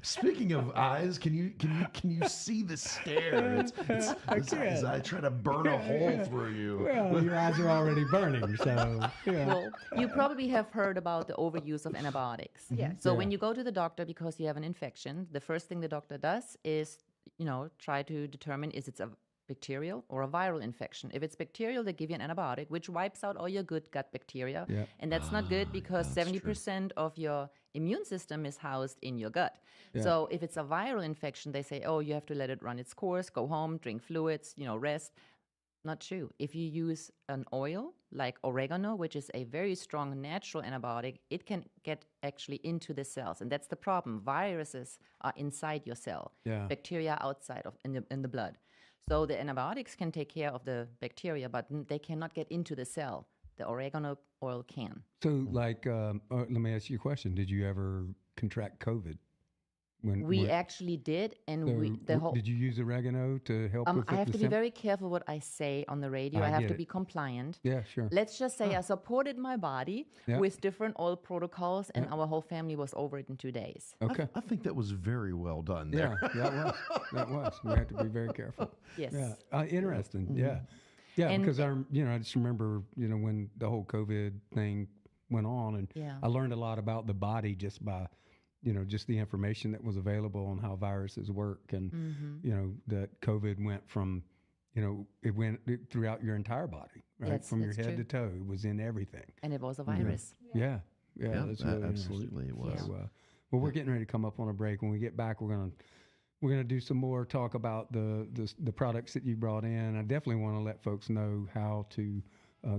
speaking of eyes, can you see the stare? It's as I try to burn a hole through you. Well, your eyes are already burning, so yeah. Well, you probably have heard about the overuse of antibiotics. Yes. So when you go to the doctor because you have an infection, the first thing the doctor does is, try to determine is it a bacterial or a viral infection. If it's bacterial, they give you an antibiotic, which wipes out all your good gut bacteria. Yeah. And that's not good because 70% of your immune system is housed in your gut. Yeah. So if it's a viral infection, they say, you have to let it run its course, go home, drink fluids, rest. Not true. If you use an oil like oregano, which is a very strong natural antibiotic, it can get actually into the cells. And that's the problem. Viruses are inside your cell. Yeah. Bacteria outside in the blood. So the antibiotics can take care of the bacteria, but they cannot get into the cell. The oregano oil can. So, let me ask you a question. Did you ever contract COVID We actually did, and did you use oregano to help with I have to be very careful what I say on the radio. I have to be compliant. Yeah, sure. Let's just say I supported my body with different oil protocols, and our whole family was over it in 2 days. Okay. I think that was very well done there. Yeah, that was. We had to be very careful. Yes. Yeah. Interesting. Mm-hmm. Yeah. Yeah, because I just remember, when the whole COVID thing went on, and I learned a lot about the body just by just the information that was available on how viruses work. And, that COVID went from, it went throughout your entire body, right? From your head to toe. It was in everything. And it was a virus. Yeah. That's really absolutely it was. So, well, we're getting ready to come up on a break. When we get back, we're gonna do some more talk about the products that you brought in. I definitely want to let folks know how to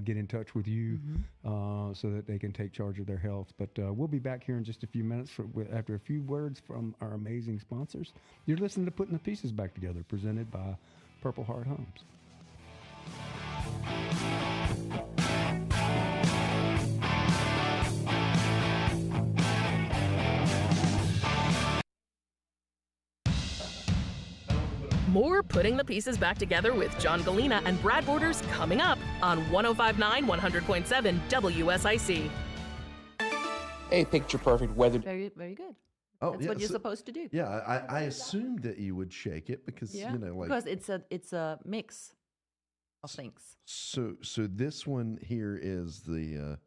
get in touch with you so that they can take charge of their health. But we'll be back here in just a few minutes after a few words from our amazing sponsors. You're listening to Putting the Pieces Back Together, presented by Purple Heart Homes. More Putting the Pieces Back Together with John Gallina and Brad Borders coming up on 105.9 100.7 WSIC. A picture perfect weather. Very, very good. Oh, That's what you're supposed to do. Yeah, I assumed that you would shake it because because it's a mix of things. So this one here is the.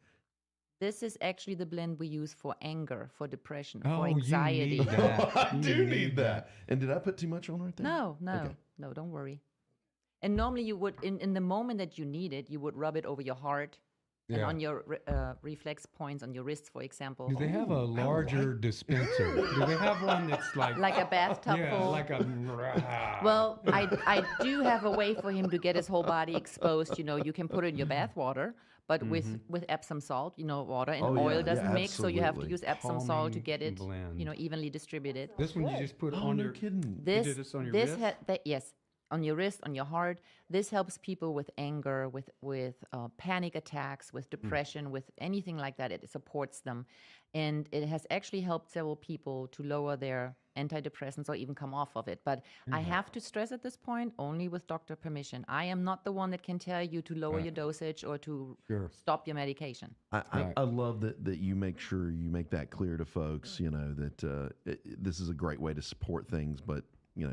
This is actually the blend we use for anger, for depression, for anxiety. You need that. I do need that. And did I put too much on right there? No, don't worry. And normally you would, in the moment that you need it, you would rub it over your heart and on your reflex points on your wrists, for example. Do they have a larger dispenser? Do they have one that's like a bathtub full? Like a. Well, I do have a way for him to get his whole body exposed. You can put it in your bath water. But with Epsom salt, water and oil doesn't mix, so you have to use Epsom salt to get it, evenly distributed. This one you just put on your. Kidding. You did this on your wrist? Yes, on your wrist, on your heart. This helps people with anger, with panic attacks, with depression, with anything like that. It supports them, and it has actually helped several people to lower their antidepressants or even come off of it. But I have to stress at this point, only with doctor permission. I am not the one that can tell you to lower your dosage or to stop your medication. I love that you make sure you make that clear to folks, that this is a great way to support things, but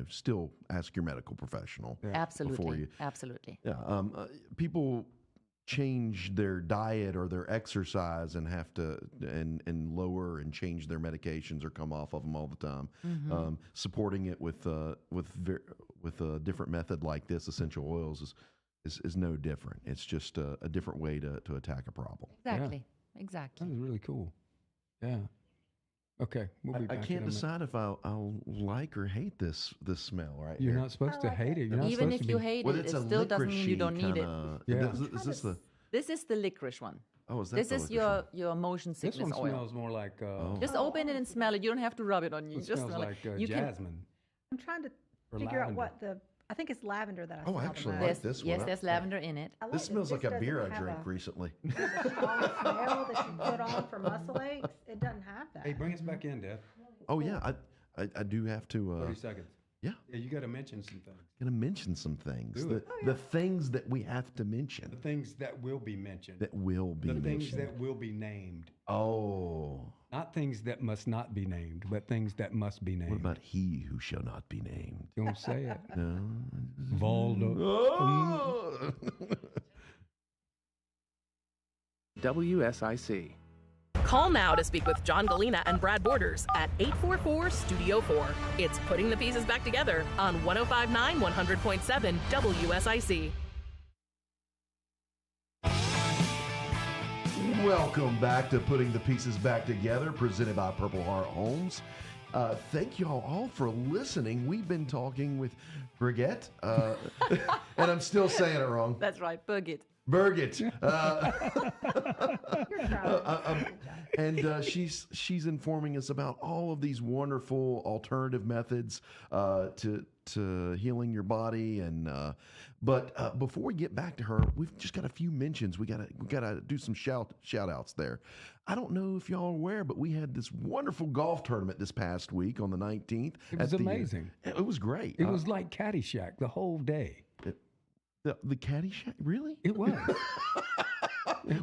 still ask your medical professional. Absolutely. Before you. Absolutely. Yeah. People change their diet or their exercise and have to and lower and change their medications or come off of them all the time. Supporting it with a different method like this, essential oils, is no different. It's just a different way to attack a problem. Exactly. That was really cool. Yeah. Okay, we'll be back. I can't decide if I'll like or hate this smell right You're here. not supposed to hate it. You're not Even supposed if to you hate it, it still doesn't mean you don't need it. Is this the? This is the licorice one. Oh, is that this is your motion sickness oil? This one oil. smells more like. Just open it and smell it. You don't have to rub it on you. It just smells like jasmine. I'm trying to figure out what I think it's lavender that I smell. Oh, actually, the like this one. Yes, there's lavender in it. This smells like a beer I drank recently. The strong smell that you put on for muscle aches, it doesn't have that. Hey, bring us back in, Deb. Oh yeah, I do have to. 30 seconds. Yeah. You got to mention some things. Going to mention some things. Do it. The things that we have to mention. The things that will be mentioned. That will be mentioned. The things that will be named. Oh. Not things that must not be named, but things that must be named. What about he who shall not be named? Don't say it. No. Valdo. Oh. WSIC. Call now to speak with John Gallina and Brad Borders at 844-STUDIO-4. It's Putting the Pieces Back Together on 105.9 100.7 WSIC. Welcome back to Putting the Pieces Back Together, presented by Purple Heart Homes. Thank you all for listening. We've been talking with Brigitte, and I'm still saying it wrong. That's right, Birgit. Birgit. And she's informing us about all of these wonderful alternative methods to healing your body. And but before we get back to her, we've just got a few mentions. We gotta do some shout outs there. I don't know if y'all are aware, but we had this wonderful golf tournament this past week on the 19th. It was amazing. It was great. It was like Caddyshack the whole day. The Caddyshack? Really? It was.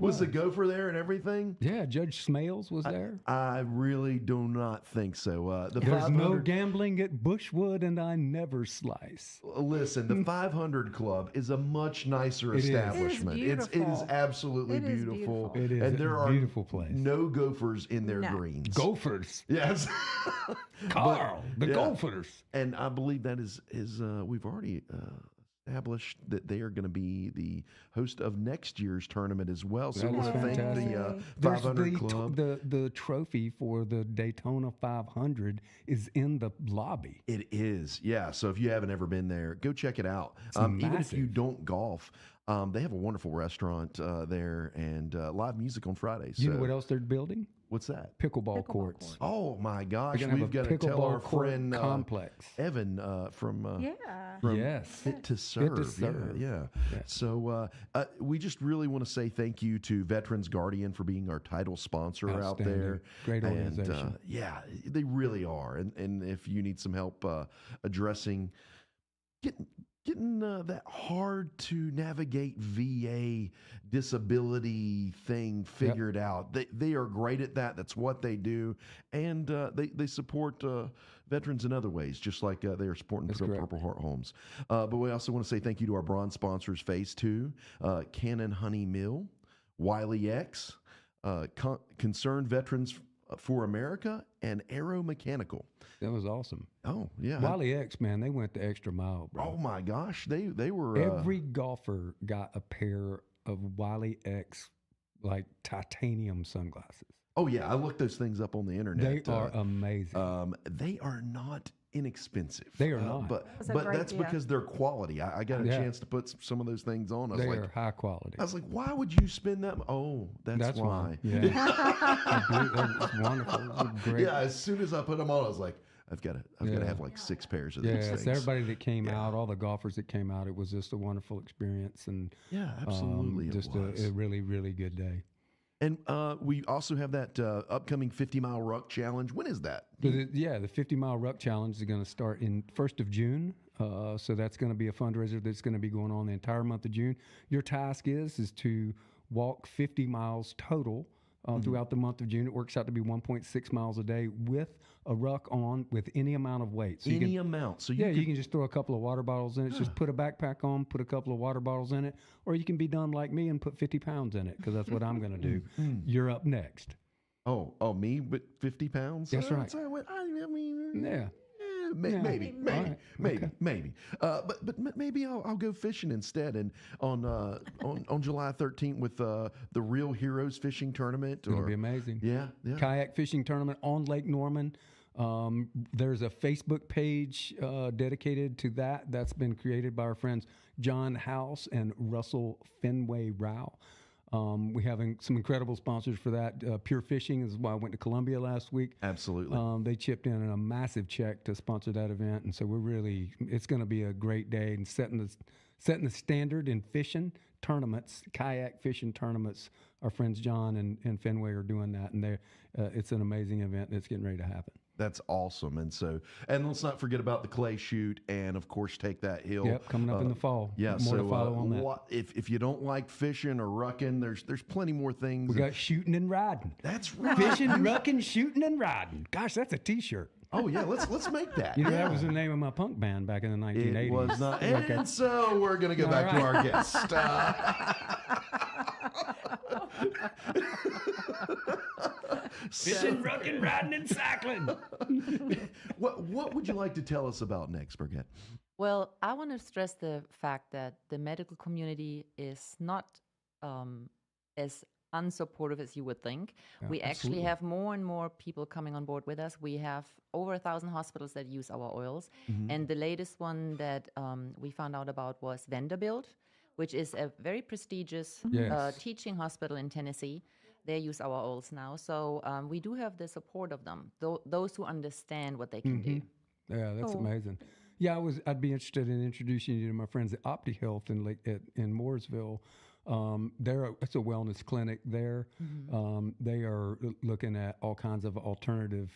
Was the gopher there and everything? Yeah, Judge Smales was there. I really do not think so. There's no gambling at Bushwood, and I never slice. Listen, the 500 Club is a much nicer establishment. It is absolutely beautiful. It is and there a beautiful place. No gophers in their greens. Gophers. Yes. Carl, the Gophers. And I believe that is we've already established that they are going to be the host of next year's tournament as well. So we want to thank the 500 Club. The trophy for the Daytona 500 is in the lobby. It is, yeah. So if you haven't ever been there, go check it out. Even if you don't golf, they have a wonderful restaurant there and live music on Fridays. You know what else they're building? What's that? Pickleball courts. Oh my gosh, we've got to tell our friend complex Evan from Fit to Serve. Fit to Serve. Yeah. So we just really want to say thank you to Veterans Guardian for being our title sponsor out there. Great organization. And, they really are. And if you need some help addressing getting that hard to navigate VA disability thing figured out. They are great at that. That's what they do. And they support veterans in other ways, just like they are supporting Purple Heart Homes. But we also want to say thank you to our bronze sponsors, Phase 2, Cannon Honey Mill, Wiley X, Concerned Veterans for America, and Aero Mechanical. That was awesome. Oh, yeah. Wiley X, man, they went the extra mile, bro. Oh, my gosh. They were... Every golfer got a pair of Wiley X, like, titanium sunglasses. Oh, yeah. I looked those things up on the internet. They are amazing. They are not inexpensive. They are not. But that's because they're quality. I got a chance to put some of those things on. They are high quality. I was like, why would you spend that? Oh, that's why. Yeah. It's wonderful. It's great. Yeah, as soon as I put them on, I was like, I've got to have like 6 pairs of these things. So everybody that came out, all the golfers that came out, it was just a wonderful experience. And absolutely. Just a really, really good day. And we also have that upcoming 50-mile ruck challenge. When is that? The 50-mile ruck challenge is going to start in 1st of June. So that's going to be a fundraiser that's going to be going on the entire month of June. Your task is to walk 50 miles total throughout the month of June. It works out to be 1.6 miles a day with a ruck on with any amount of weight. So any amount. So you can just throw a couple of water bottles in it. Just put a backpack on, put a couple of water bottles in it, or you can be dumb like me and put 50 pounds in it, because that's what I'm going to do. You're up next. Oh, me with 50 pounds? That's right. I mean, yeah. Maybe. But maybe I'll go fishing instead. And on July 13th with the Real Heroes Fishing Tournament. It'll be amazing. Yeah. Kayak fishing tournament on Lake Norman. There's a Facebook page dedicated to that. That's been created by our friends John House and Russell Fenway Rao. We have some incredible sponsors for that. Pure Fishing is why I went to Columbia last week. Absolutely. They chipped in a massive check to sponsor that event, and so it's going to be a great day and setting the standard in fishing tournaments, kayak fishing tournaments. Our friends John and Fenway are doing that, and it's an amazing event that's getting ready to happen. That's awesome. And let's not forget about the clay shoot and, of course, Take That Hill. Yep, coming up in the fall. Yeah, more to follow on that. If you don't like fishing or rucking, there's plenty more things. We got shooting and riding. That's right. Fishing, rucking, shooting, and riding. Gosh, that's a T-shirt. Oh, yeah, let's make that. That was the name of my punk band back in the 1980s. It was not. And so we're going to go back to our guest. Fishing, rucking, riding, and cycling. What would you like to tell us about next, Birgit? Well, I want to stress the fact that the medical community is not as unsupportive as you would think. We actually have more and more people coming on board with us. We have over 1,000 hospitals that use our oils. And the latest one that we found out about was Vanderbilt, which is a very prestigious teaching hospital in Tennessee. They use our oils now. So we do have the support of them, those who understand what they can do. Yeah, that's amazing. Yeah, I'd be interested in introducing you to my friends at Opti Health in Mooresville. It's a wellness clinic there. They are looking at all kinds of alternative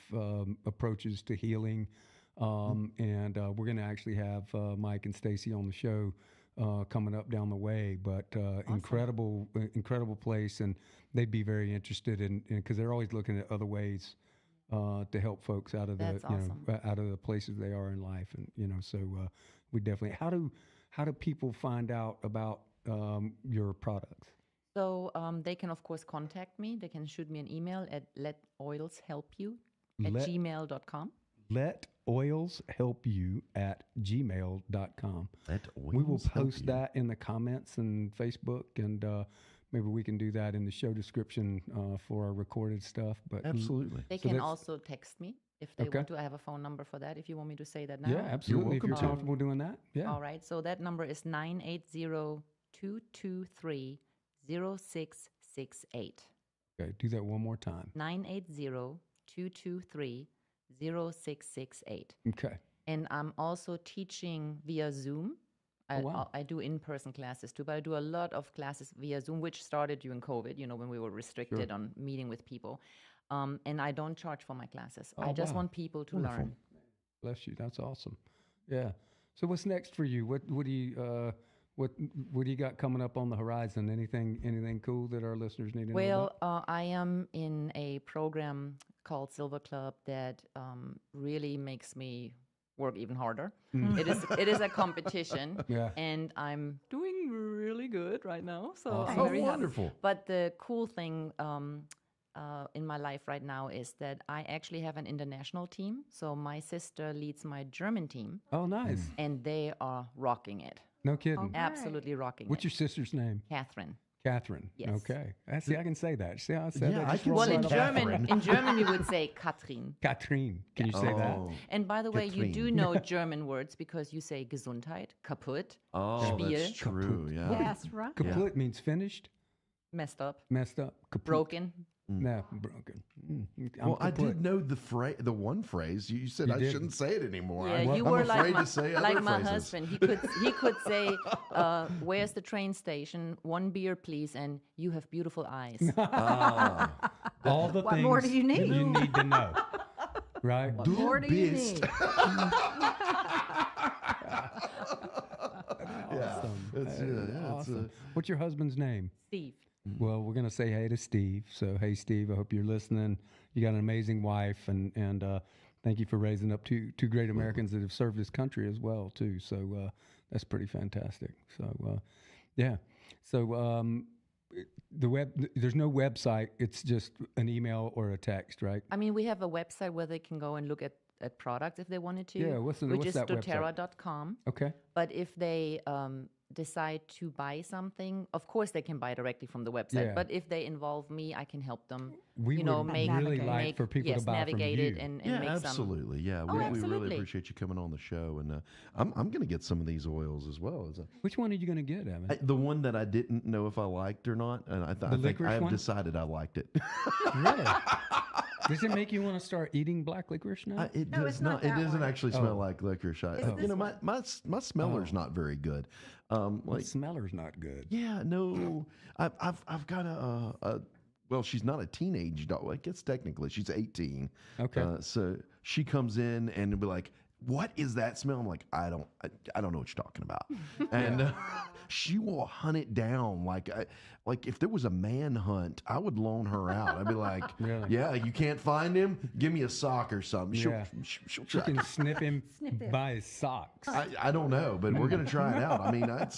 approaches to healing. And we're going to actually have Mike and Stacy on the show coming up down the way. But incredible place, and they'd be very interested in because they're always looking at other ways to help folks out of out of the places they are in life, and so we definitely. How do people find out about your products? So they can of course contact me. They can shoot me an email at letoilshelpyou@gmail.com. letoilshelpyou@gmail.com. We will post that in the comments and Facebook, and maybe we can do that in the show description for our recorded stuff. But absolutely, they can also text me if they want to. I have a phone number for that. If you want me to say that now, yeah, absolutely. If you're comfortable doing that, yeah. All right. So that number is 980-223-0668. Okay, do that one more time. 980-223-0668. Okay. And I'm also teaching via Zoom. I do in-person classes too, but I do a lot of classes via Zoom, which started during COVID, when we were restricted on meeting with people. And I don't charge for my classes. I just want people to learn. Bless you. That's awesome. Yeah. So what's next for you? What do you got coming up on the horizon? Anything cool that our listeners need to know about? I am in a program called Silver Club that really makes me work even harder. It is a competition, and I'm doing really good right now. So I'm very wonderful. happy. But the cool thing in my life right now is that I actually have an international team. So my sister leads my German team. Oh, nice. And they are rocking it. No kidding. Okay. Absolutely rocking What's your sister's name? Catherine. Catherine. Yes. Okay. See, I can say that. See how I said that? I can well, say in German, you would say Katrin. Katrin. Can you say that? And by the way, you do know German words because you say Gesundheit, kaputt, Spiel. That's true. Yeah. Yes, right. Kaput means finished. Messed up. Kaput. Broken. No, broken. Well, I did know the one phrase. You said I shouldn't say it anymore. Yeah, you I'm were afraid to say other my phrases. husband. He could say, "Where's the train station? One beer, please." And you have beautiful eyes. All the what things more do you need? You need to know, right? What more do you need? Awesome. What's your husband's name? Steve. Well, we're going to say hey to Steve. So, hey, Steve, I hope you're listening. You got an amazing wife, and thank you for raising up two great Americans that have served this country as well, too. So that's pretty fantastic. So, yeah. So there's no website. It's just an email or a text, right? I mean, we have a website where they can go and look at products if they wanted to. Yeah, what's which is that website? doTERRA.com. Okay. But if they decide to buy something, of course they can buy directly from the website. Yeah. But if they involve me, I can help them. We would really like for people to buy navigate from you. it and yeah, make absolutely. some. Yeah, we really appreciate you coming on the show, and I'm going to get some of these oils as well. Which one are you going to get, Evan? The one that I didn't know if I liked or not, and I think I have decided I liked it. Really? Does it make you want to start eating black licorice now? It does not. It doesn't actually smell like licorice. My smeller's not very good. My smeller's not good. Yeah, no. I've got a well, she's not a teenage dog. I guess technically she's 18. Okay. So she comes in and will be like, "What is that smell?" I'm like, I don't know what you're talking about. And she will hunt it down like if there was a manhunt, I would loan her out. I'd be like, really? "Yeah, you can't find him? Give me a sock or something." Yeah. She'll she can snip him by his socks. I don't know, but we're gonna try it out. I mean, I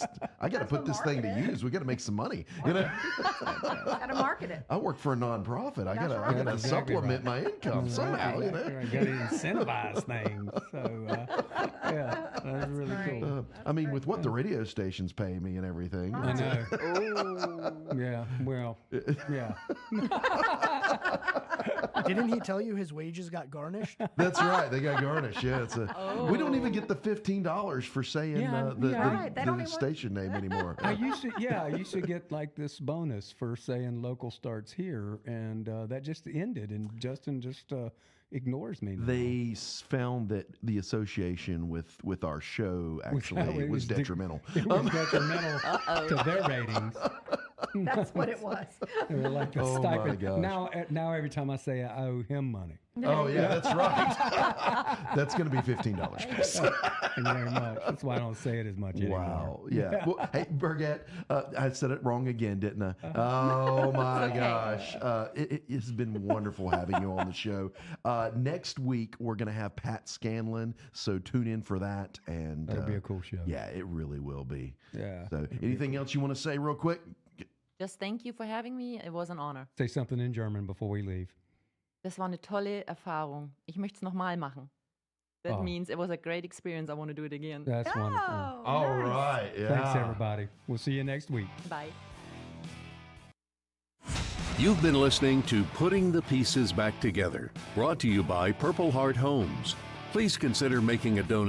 got to put this thing to use. We got to make some money. Got to market it. I work for a nonprofit. I gotta supplement my income somehow. You got to incentivize things. So yeah, that's really cool. I mean, with what the radio stations pay me and everything. I know. Yeah. Well. Yeah. Didn't he tell you his wages got garnished? That's right. They got garnished. Yeah, we don't even get the $15 for saying the station name anymore. I used to get like this bonus for saying local starts here, and that just ended, and Justin just ignores me now. They found that the association with our show actually was detrimental. It was detrimental to their ratings. That's what it was. They were like a stipend. Now every time I say I owe him money. Oh yeah, that's right. That's going to be $15. Thank you very much. That's why I don't say it as much anymore. Wow. Yeah. Well, hey, Burgett, I said it wrong again, didn't I? Oh my gosh. It's been wonderful having you on the show. Next week we're going to have Pat Scanlon, so tune in for that. And that'll be a cool show. Yeah, it really will be. Yeah. So, anything else you want to say, real quick? Just thank you for having me. It was an honor. Say something in German before we leave. Das war eine tolle Erfahrung. Ich möchte es nochmal machen. That means it was a great experience. I want to do it again. That's wonderful. All right. Yeah. Thanks, everybody. We'll see you next week. Bye. You've been listening to Putting the Pieces Back Together, brought to you by Purple Heart Homes. Please consider making a donation